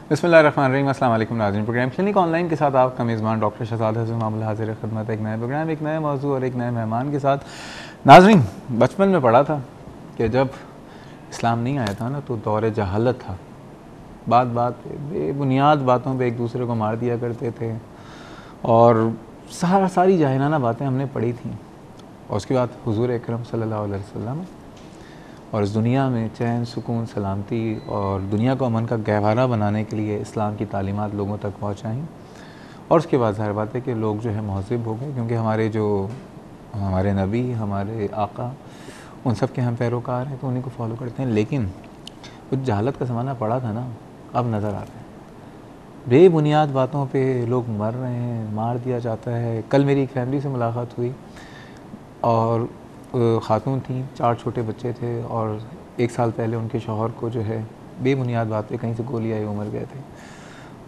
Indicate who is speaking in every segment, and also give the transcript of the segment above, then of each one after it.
Speaker 1: बिस्मिल्लाहिर्रहमानिर्रहीम। अस्सलाम वालेकुम नाज़रीन। प्रोग्राम क्लिनिक ऑनलाइन के साथ आपका मेज़बान डॉक्टर शहजाद हसन मामूल हाजिर खिदमत एक नए प्रोग्राम, एक नए मौजू और एक नए मेहमान के साथ। नाज़रीन, बचपन में पढ़ा था कि जब इस्लाम नहीं आया था ना तो दौर जहालत था। बात बात पे बेबुनियाद बातों पे एक दूसरे को मार दिया करते थे और सारी जाहिलाना बातें हमने पढ़ी थी। और उसके बाद हुज़ूर अकरम सल्लल्लाहु अलैहि वसल्लम और इस दुनिया में चैन, सुकून, सलामती और दुनिया को अमन का गहवारा बनाने के लिए इस्लाम की तालीमात लोगों तक पहुँचाईं। और उसके बाद ज़ाहिर बात है कि लोग जो है महज़ब हो गए, क्योंकि हमारे नबी, हमारे आका, उन सब के हम पैरोकार हैं तो उन्हीं को फॉलो करते हैं। लेकिन कुछ जहालत का ज़माना पड़ा था ना, अब नज़र आता है बेबुनियाद बातों पे लोग मर रहे हैं, मार दिया जाता है। कल मेरी एक फैमिली से मुलाकात हुई और ख़ातून थी, 4 छोटे बच्चे थे और 1 साल पहले उनके शौहर को जो है बेबुनियाद बात पे कहीं से गोली आई, वो मर गए थे।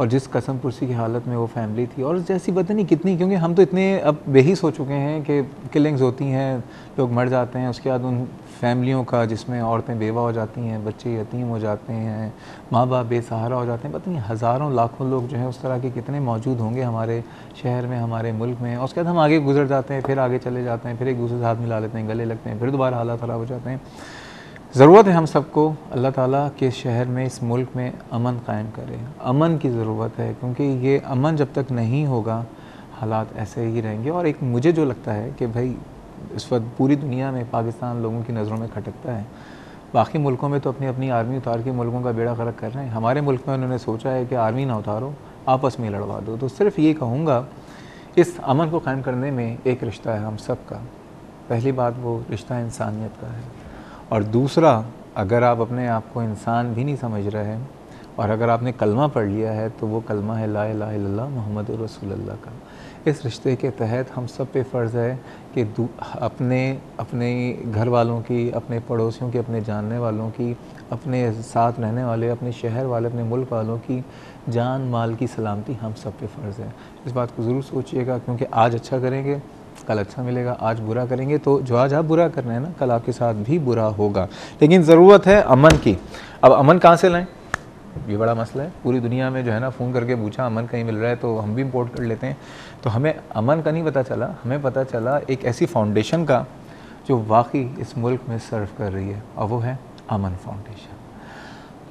Speaker 1: और जिस कसम पुरसी की हालत में वो फैमिली थी, और जैसी पता नहीं कितनी, क्योंकि हम तो इतने अब बेहिस हो चुके हैं कि किलिंग्स होती हैं, लोग मर जाते हैं, उसके बाद उन फैमिलियों का जिसमें औरतें बेवा हो जाती हैं, बच्चे यतीम हो जाते हैं, माँ बाप बेसहारा हो जाते हैं। पता नहीं हज़ारों लाखों लोग जो हैं उस तरह के कितने मौजूद होंगे हमारे शहर में, हमारे मुल्क में। और उसके बाद हम आगे गुजर जाते हैं, फिर आगे चले जाते हैं, फिर एक दूसरे से हाथ मिला लेते हैं, गले लगते हैं, फिर दोबारा हालात ख़राब हो जाते हैं। ज़रूरत है हम सबको अल्लाह ताला के शहर में, इस मुल्क में अमन कायम करें। अमन की ज़रूरत है, क्योंकि ये अमन जब तक नहीं होगा हालात ऐसे ही रहेंगे। और एक मुझे जो लगता है कि भाई इस वक्त पूरी दुनिया में पाकिस्तान लोगों की नज़रों में खटकता है। बाकी मुल्कों में तो अपनी अपनी आर्मी उतार के मुल्कों का बेड़ा गर्क कर रहे हैं। हमारे मुल्क में उन्होंने सोचा है कि आर्मी ना उतारो, आपस में लड़वा दो। तो सिर्फ ये कहूँगा, इस अमन को कायम करने में एक रिश्ता है हम सब का। पहली बात वो रिश्ता इंसानियत का है, और दूसरा, अगर आप अपने आप को इंसान भी नहीं समझ रहे हैं और अगर आपने कलमा पढ़ लिया है तो वो कलमा है ला इलाहा इल्लल्लाह मुहम्मद रसूलुल्लाह का। इस रिश्ते के तहत हम सब पे फ़र्ज़ है कि अपने घर वालों की, अपने पड़ोसियों की, अपने जानने वालों की, अपने साथ रहने वाले, अपने शहर वाले, अपने मुल्क वालों की जान माल की सलामती हम सब पे फ़र्ज़ है। इस बात को ज़रूर सोचिएगा, क्योंकि आज अच्छा करेंगे कल अच्छा मिलेगा, आज बुरा करेंगे तो जो आज आप बुरा कर रहे हैं ना, कल आपके साथ भी बुरा होगा। लेकिन ज़रूरत है अमन की। अब अमन कहाँ से लाएं, ये बड़ा मसला है। पूरी दुनिया में जो है ना, फ़ोन करके पूछा अमन कहीं मिल रहा है तो हम भी इंपोर्ट कर लेते हैं। तो हमें अमन का नहीं पता चला, हमें पता चला एक ऐसी फाउंडेशन का जो वाकई इस मुल्क में सर्व कर रही है, और वो है अमन फाउंडेशन।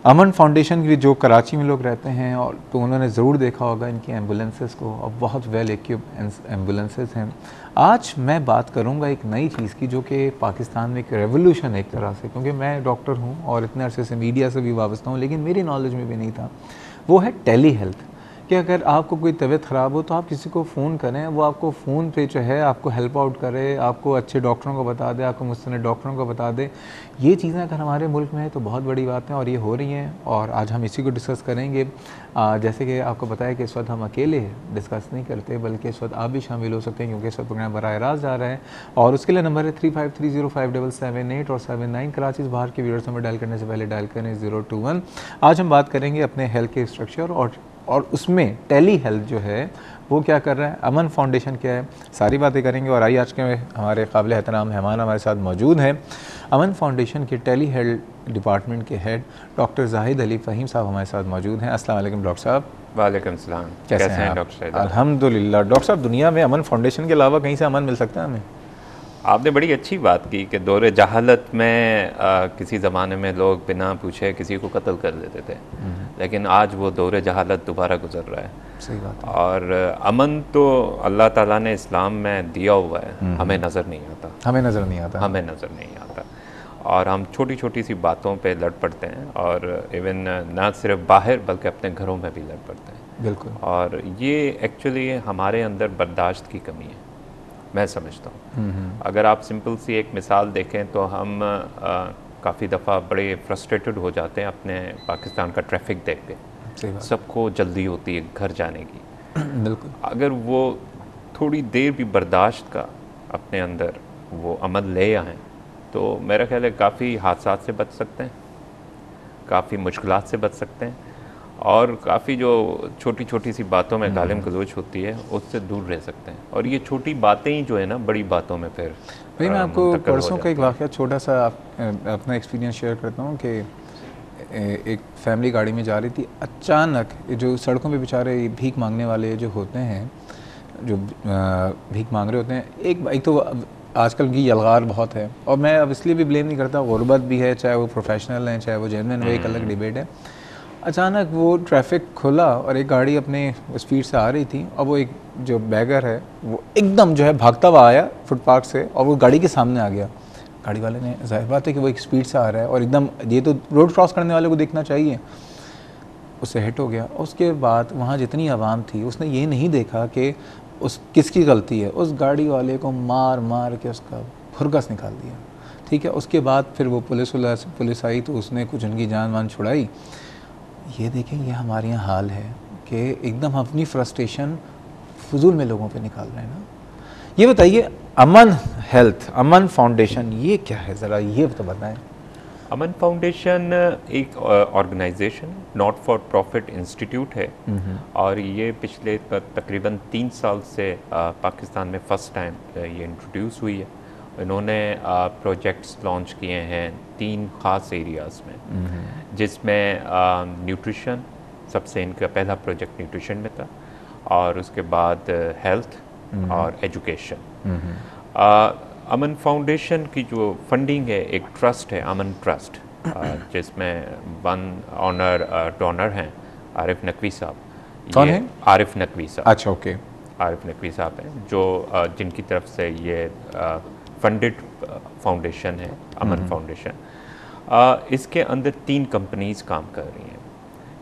Speaker 1: अमन फाउंडेशन की जो कराची में लोग रहते हैं, और तो उन्होंने ज़रूर देखा होगा इनकी एम्बुलेंसेस को, और बहुत वेल इक्विप्ड एम्बुलेंसेस हैं। आज मैं बात करूंगा एक नई चीज़ की, जो कि पाकिस्तान में एक रेवोल्यूशन है एक तरह से, क्योंकि मैं डॉक्टर हूं और इतने अरसे से मीडिया से भी वाबस्ता हूं, लेकिन मेरी नॉलेज में भी नहीं था। वो है टेली हेल्थ, कि अगर आपको कोई तबीयत ख़राब हो तो आप किसी को फ़ोन करें, वो आपको फ़ोन पे जो है आपको हेल्प आउट करे, आपको अच्छे डॉक्टरों को बता दे, आपको मुस्तनद डॉक्टरों को बता दे। ये चीज़ें अगर हमारे मुल्क में है तो बहुत बड़ी बात है, और ये हो रही हैं, और आज हम इसी को डिस्कस करेंगे। जैसे कि आपको बताया कि इस वक्त हम अकेले डिस्कस नहीं करते, बल्कि इस वक्त आप भी शामिल हो सकते हैं, क्योंकि इस वक्त प्रोग्राम बराह रास्त जा रहा है। और उसके लिए नंबर है 35305778 और 79। कराची से बाहर के व्यूअर्स नंबर डायल करने से पहले डायल करें 021। आज हम बात करेंगे अपने हेल्थ के स्ट्रक्चर और उसमें टेली हेल्थ जो है वो क्या कर रहा है, अमन फाउंडेशन क्या है, सारी बातें करेंगे। और आइए आज के हमारे काबिल एहतराम मेहमान हमारे साथ मौजूद हैं। अमन फाउंडेशन के टेली हेल्थ डिपार्टमेंट के हेड डॉक्टर जाहिद अली फ़हीम साहब हमारे साथ मौजूद हैं। अस्सलाम वालेकुम डॉक्टर साहब।
Speaker 2: वालेकुम सलाम।
Speaker 1: कैसे हैं
Speaker 2: डॉक्टर साहब?
Speaker 1: अल्हम्दुलिल्लाह। डॉक्टर साहब, दुनिया में अमन फाउंडेशन के अलावा कहीं से अमन मिल सकता है हमें?
Speaker 2: आपने बड़ी अच्छी बात की कि दौरे जहालत में किसी ज़माने में लोग बिना पूछे किसी को कत्ल कर देते थे, लेकिन आज वो दौरे जहालत दोबारा गुजर रहा है।
Speaker 1: सही बात है।
Speaker 2: और अमन तो अल्लाह ताला ने इस्लाम में दिया हुआ है, हमें नज़र नहीं आता।
Speaker 1: हमें नज़र नहीं आता।
Speaker 2: हमें नज़र नहीं आता, और हम छोटी छोटी सी बातों पे लड़ पड़ते हैं, और इवन ना सिर्फ बाहर बल्कि अपने घरों में भी लड़ पड़ते हैं।
Speaker 1: बिल्कुल।
Speaker 2: और ये एक्चुअली हमारे अंदर बर्दाश्त की कमी है, मैं समझता हूँ। अगर आप सिंपल सी एक मिसाल देखें तो हम काफ़ी दफ़ा बड़े फ्रस्ट्रेटेड हो जाते हैं अपने पाकिस्तान का ट्रैफिक देख के। सबको जल्दी होती है घर जाने की।
Speaker 1: बिल्कुल।
Speaker 2: अगर वो थोड़ी देर भी बर्दाश्त का अपने अंदर वो अमल ले आएँ तो मेरा ख्याल है काफ़ी हादसात से बच सकते हैं, काफ़ी मुश्किलात से बच सकते हैं, और काफ़ी जो छोटी छोटी सी बातों में गालिम गलोच होती है उससे दूर रह सकते हैं। और ये छोटी बातें ही जो है ना बड़ी बातों में फिर
Speaker 1: भाई मैं आपको परसों का एक वाक़या छोटा सा अपना एक्सपीरियंस शेयर करता हूँ कि एक फैमिली गाड़ी में जा रही थी, अचानक जो सड़कों पे बेचारे भीख मांगने वाले जो होते हैं, जो भीख मांग रहे होते हैं, एक तो आजकल की यलगार बहुत है, और मैं अब इसलिए भी ब्लेम नहीं करता, गुर्बत भी है, चाहे वो प्रोफेशनल हैं चाहे वो जेन्युइन, वो एक अलग डिबेट है। अचानक वो ट्रैफिक खुला और एक गाड़ी अपने स्पीड से आ रही थी, और वो एक जो बैगर है वो एकदम जो है भागता हुआ आया फुटपाथ से, और वो गाड़ी के सामने आ गया। गाड़ी वाले ने, जाहिर बात है कि वो एक स्पीड से आ रहा है और एकदम, ये तो रोड क्रॉस करने वाले को देखना चाहिए, उससे हिट हो गया। उसके बाद वहाँ जितनी आवाम थी उसने ये नहीं देखा कि उस किसकी गलती है, उस गाड़ी वाले को मार मार के उसका फुरगस निकाल दिया, ठीक है। उसके बाद फिर वो पुलिस आई तो उसने कुछ उनकी जान वान छुड़ाई। ये देखें, ये हमारे यहाँ हाल है कि एकदम हम अपनी फ्रस्ट्रेशन फजूल में लोगों पे निकाल रहे हैं ना। ये बताइए, अमन हेल्थ, अमन फाउंडेशन, ये क्या है, ज़रा ये तो बताएं।
Speaker 2: अमन फाउंडेशन एक organisation, not for profit institute है, और ये पिछले तकरीबन 3 साल से पाकिस्तान में फ़र्स्ट टाइम ये इंट्रोड्यूस हुई है। इन्होंने प्रोजेक्ट्स लॉन्च किए हैं 3 ख़ास एरियाज़ में, जिसमें न्यूट्रिशन, सबसे इनका पहला प्रोजेक्ट न्यूट्रिशन में था, और उसके बाद हेल्थ और एजुकेशन। अमन फाउंडेशन की जो फंडिंग है, एक ट्रस्ट है, अमन ट्रस्ट, जिसमें वन ऑनर डोनर हैं आरिफ नकवी साहब।
Speaker 1: कौन है?
Speaker 2: आरिफ नकवी साहब।
Speaker 1: अच्छा, ओके।
Speaker 2: आरिफ नकवी साहब हैं, जो जिनकी तरफ से ये फंडेड फाउंडेशन है, अमन फाउंडेशन। इसके अंदर 3 कंपनीज काम कर रही हैं,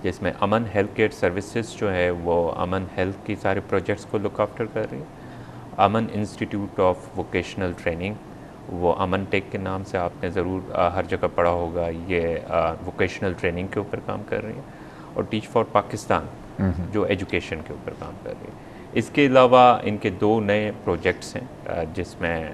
Speaker 2: जिसमें अमन हेल्थ केयर सर्विसेज जो है वो अमन हेल्थ की सारे प्रोजेक्ट्स को लुक आफ्टर कर रही है। अमन इंस्टीट्यूट ऑफ वोकेशनल ट्रेनिंग, वो अमन टेक के नाम से आपने ज़रूर हर जगह पढ़ा होगा, ये वोकेशनल ट्रेनिंग के ऊपर काम कर रही है। और टीच फॉर पाकिस्तान, जो एजुकेशन के ऊपर काम कर रही है। इसके अलावा इनके 2 नए प्रोजेक्ट्स हैं, जिसमें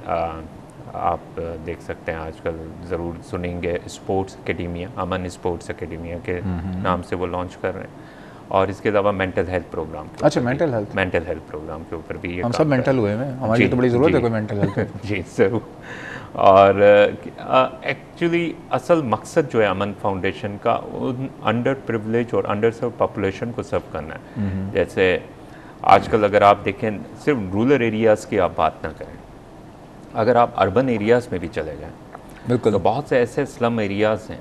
Speaker 2: आप देख सकते हैं आजकल ज़रूर सुनेंगे, स्पोर्ट्स एकेडमिया, अमन स्पोर्ट्स एकेडमिया के नाम से वो लॉन्च कर रहे हैं। और इसके अलावा मेंटल हेल्थ प्रोग्राम।
Speaker 1: अच्छा, मेंटल हेल्थ
Speaker 2: प्रोग्राम के ऊपर भी ये
Speaker 1: हम सब मेंटल हुए हैं, हमारी तो बड़ी ज़रूरत है कोई मेंटल हेल्थ।
Speaker 2: जी ज़रूर। और एक्चुअली असल मकसद जो है अमन फाउंडेशन का, उन अंडर प्रिविलेज और अंडर सर्व पॉपुलेशन को सर्व करना है। जैसे आजकल अगर आप देखें, सिर्फ रूरल एरियाज़ की आप बात ना करें, अगर आप अर्बन एरियाज़ में भी चले जाएं,
Speaker 1: बिल्कुल,
Speaker 2: तो बहुत से ऐसे स्लम एरियाज़ हैं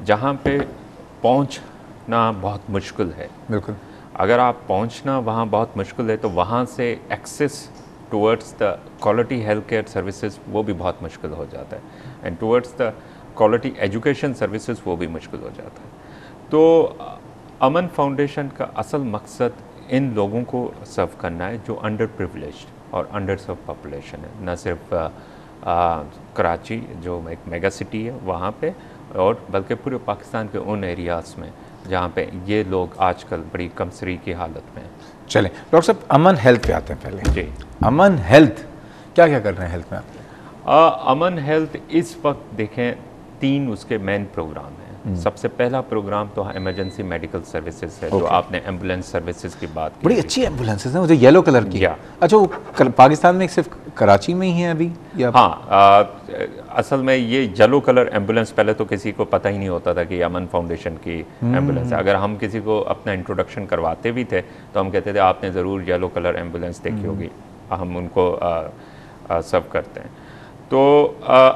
Speaker 2: जहाँ पे पहुँचना बहुत मुश्किल है।
Speaker 1: बिल्कुल,
Speaker 2: अगर आप पहुँचना वहाँ बहुत मुश्किल है, तो वहाँ से access towards the quality health care services वो भी बहुत मुश्किल हो जाता है, and towards the quality education services वो भी मुश्किल हो जाता है। तो अमन फाउंडेशन का असल मकसद इन लोगों को सर्व करना है जो अंडर प्रिविलेज्ड और अंडर सर्व पॉपुलेशन है, न सिर्फ कराची जो एक मेगा सिटी है वहाँ पे, और बल्कि पूरे पाकिस्तान के उन एरियाज़ में जहाँ पे ये लोग आजकल बड़ी कमसरी की हालत में हैं।
Speaker 1: चलें डॉक्टर साहब, अमन हेल्थ पे आते हैं पहले।
Speaker 2: जी,
Speaker 1: अमन हेल्थ क्या क्या कर रहे हैं हेल्थ में आप?
Speaker 2: अमन हेल्थ इस वक्त देखें 3 उसके मेन प्रोग्राम हैं। सबसे पहला प्रोग्राम तो इमरजेंसी मेडिकल सर्विसेज है, जो आपने एम्बुलेंस सर्विसेज की बात की।
Speaker 1: बड़ी अच्छी एम्बुलेंसेज हैं, मुझे येलो कलर की। अच्छा, वो पाकिस्तान में सिर्फ कराची में ही है अभी या?
Speaker 2: हाँ, असल में ये येलो कलर एम्बुलेंस पहले तो किसी को पता ही नहीं होता था कि अमन फाउंडेशन की एम्बुलेंस है। अगर हम किसी को अपना इंट्रोडक्शन करवाते भी थे तो हम कहते थे आपने ज़रूर येलो कलर एम्बुलेंस देखी होगी, हम उनको सर्व करते हैं। तो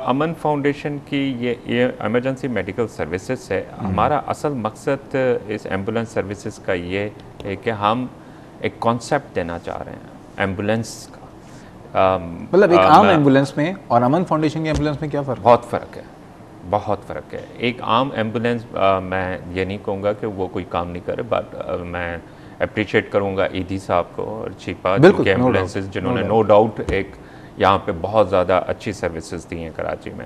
Speaker 2: अमन फाउंडेशन की ये इमरजेंसी मेडिकल सर्विसेज है। हमारा असल मकसद इस एम्बुलेंस सर्विसेज का ये है कि हम एक कॉन्सेप्ट देना चाह रहे हैं एम्बुलेंस का।
Speaker 1: मतलब एक आम एम्बुलेंस में और अमन फाउंडेशन की एम्बुलेंस में क्या फ़र्क?
Speaker 2: बहुत फ़र्क है, बहुत फ़र्क है। एक आम एम्बुलेंस, मैं ये नहीं कहूँगा कि वो कोई काम नहीं करे, बट मैं अप्रिशिएट करूँगा ईदी साहब को और चीपा के एम्बुलेंसेज, जिन्होंने नो डाउट एक यहाँ पे बहुत ज़्यादा अच्छी सर्विसेज दी हैं कराची में।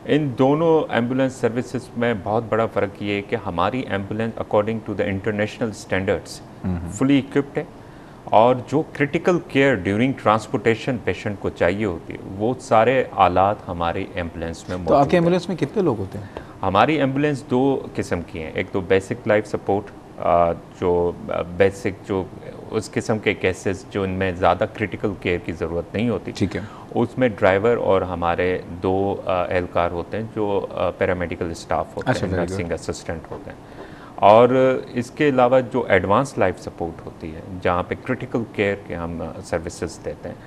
Speaker 2: इन दोनों एम्बुलेंस सर्विसेज में बहुत बड़ा फ़र्क ये है कि हमारी ambulance according to the international standards fully equipped है, और जो critical care during transportation patient को चाहिए होती है वो सारे आलात हमारी एम्बुलेंस में मौजूद।
Speaker 1: तो आपके एम्बुलेंस में कितने लोग होते हैं?
Speaker 2: हमारी एम्बुलेंस 2 किस्म की हैं। एक तो बेसिक लाइफ सपोर्ट, जो बेसिक जो उस किस्म के केसेस जो इनमें ज़्यादा क्रिटिकल केयर की ज़रूरत नहीं होती,
Speaker 1: ठीक है,
Speaker 2: उसमें ड्राइवर और हमारे 2 एहलकार होते हैं जो पैरामेडिकल स्टाफ होते हैं, नर्सिंग असिस्टेंट होते हैं। और इसके अलावा जो एडवांस लाइफ सपोर्ट होती है, जहाँ पे क्रिटिकल केयर के हम सर्विसेज देते हैं,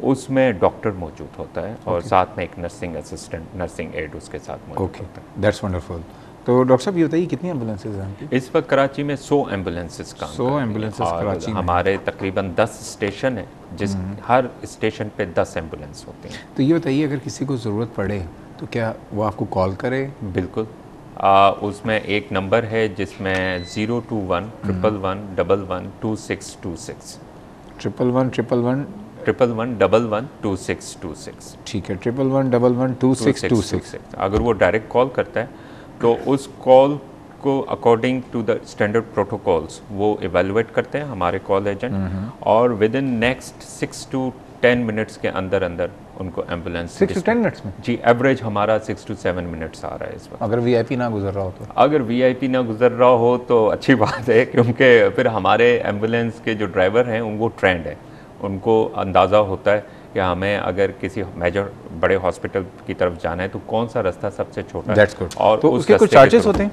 Speaker 2: उसमें डॉक्टर मौजूद होता है और साथ में एक नर्सिंग असिस्टेंट, नर्सिंग एड उसके साथ मौजूद होता है।
Speaker 1: That's wonderful. तो डॉक्टर साहब ये बताइए कितनी एम्बुलेंसेज हैं?
Speaker 2: इस वक्त कराची में 100 एम्बुलेंसेज काम
Speaker 1: 100 एम्बुलेंसेज कराची में।
Speaker 2: हमारे तकरीबन 10 स्टेशन है, जिस हर स्टेशन पे 10 एम्बुलेंस होती हैं।
Speaker 1: तो ये बताइए अगर किसी को ज़रूरत पड़े तो क्या वो आपको कॉल करे?
Speaker 2: बिल्कुल, उसमें एक नंबर है जिसमें 021 111 11 2626
Speaker 1: 111
Speaker 2: 11 2626।
Speaker 1: ठीक है, 111 11 2626।
Speaker 2: अगर वो डायरेक्ट कॉल करता है तो उस कॉल को according to the standard protocols वो इवेलुएट करते हैं हमारे कॉल एजेंट, और विद इन नेक्स्ट 6 to 10 मिनट्स के अंदर अंदर उनको एम्बुलेंस
Speaker 1: 6 to 10 मिनट्स में?
Speaker 2: जी, एवरेज हमारा 6 to 7 मिनट्स आ रहा है इस वक्त।
Speaker 1: अगर वीआईपी ना गुजर रहा हो तो?
Speaker 2: अगर वीआईपी ना गुजर रहा हो तो अच्छी बात है, क्योंकि फिर हमारे एम्बुलेंस के जो ड्राइवर हैं वो ट्रेंड है, उनको अंदाज़ा होता है कि हमें अगर किसी मेजर बड़े हॉस्पिटल की तरफ जाना है तो कौन सा रास्ता सबसे छोटा है।
Speaker 1: और तो उसके कुछ चार्जेस होते हैं?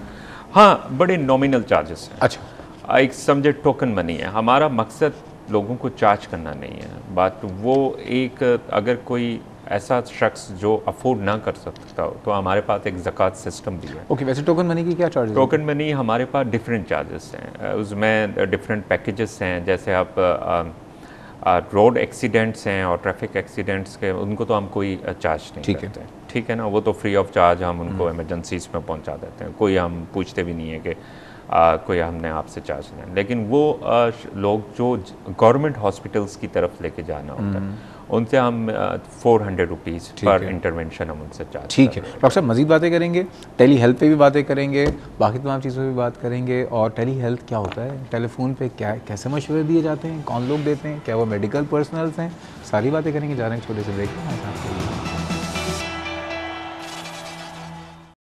Speaker 2: हाँ, बड़े नॉमिनल चार्जेस हैं।
Speaker 1: अच्छा,
Speaker 2: एक समझे टोकन मनी है। हमारा मकसद लोगों को चार्ज करना नहीं है, बात वो एक अगर कोई ऐसा शख्स जो अफोर्ड ना कर सकता हो तो हमारे पास एक ज़कात सिस्टम भी है।
Speaker 1: ओके, वैसे टोकन मनी की क्या चार्जेस?
Speaker 2: टोकन मनी हमारे पास डिफरेंट चार्जेस हैं, उसमें डिफरेंट पैकेजेस हैं। जैसे आप रोड एक्सीडेंट्स हैं और ट्रैफिक एक्सीडेंट्स के, उनको तो हम कोई चार्ज नहीं करते, ठीक है ना, वो तो फ्री ऑफ चार्ज हम उनको इमरजेंसीज में पहुंचा देते हैं, कोई हम पूछते भी नहीं है कि कोई हमने आपसे चार्ज लेना। लेकिन वो लोग जो गवर्नमेंट हॉस्पिटल्स की तरफ लेके जाना होता है उनसे हम 400 रुपीज़ पर इंटरवेंशन हम उनसे चार्ज।
Speaker 1: ठीक है डॉक्टर साहब, मज़ीद बातें करेंगे, टेली हेल्थ पे भी बातें करेंगे, बाकी तमाम चीज़ों पे भी बात करेंगे, और टेली हेल्थ क्या होता है, टेलीफोन पे क्या कैसे मशवरे दिए जाते हैं, कौन लोग देते हैं, क्या वो मेडिकल पर्सनल्स हैं, सारी बातें करेंगे। जा रहे हैं छोटे से ब्रेक में।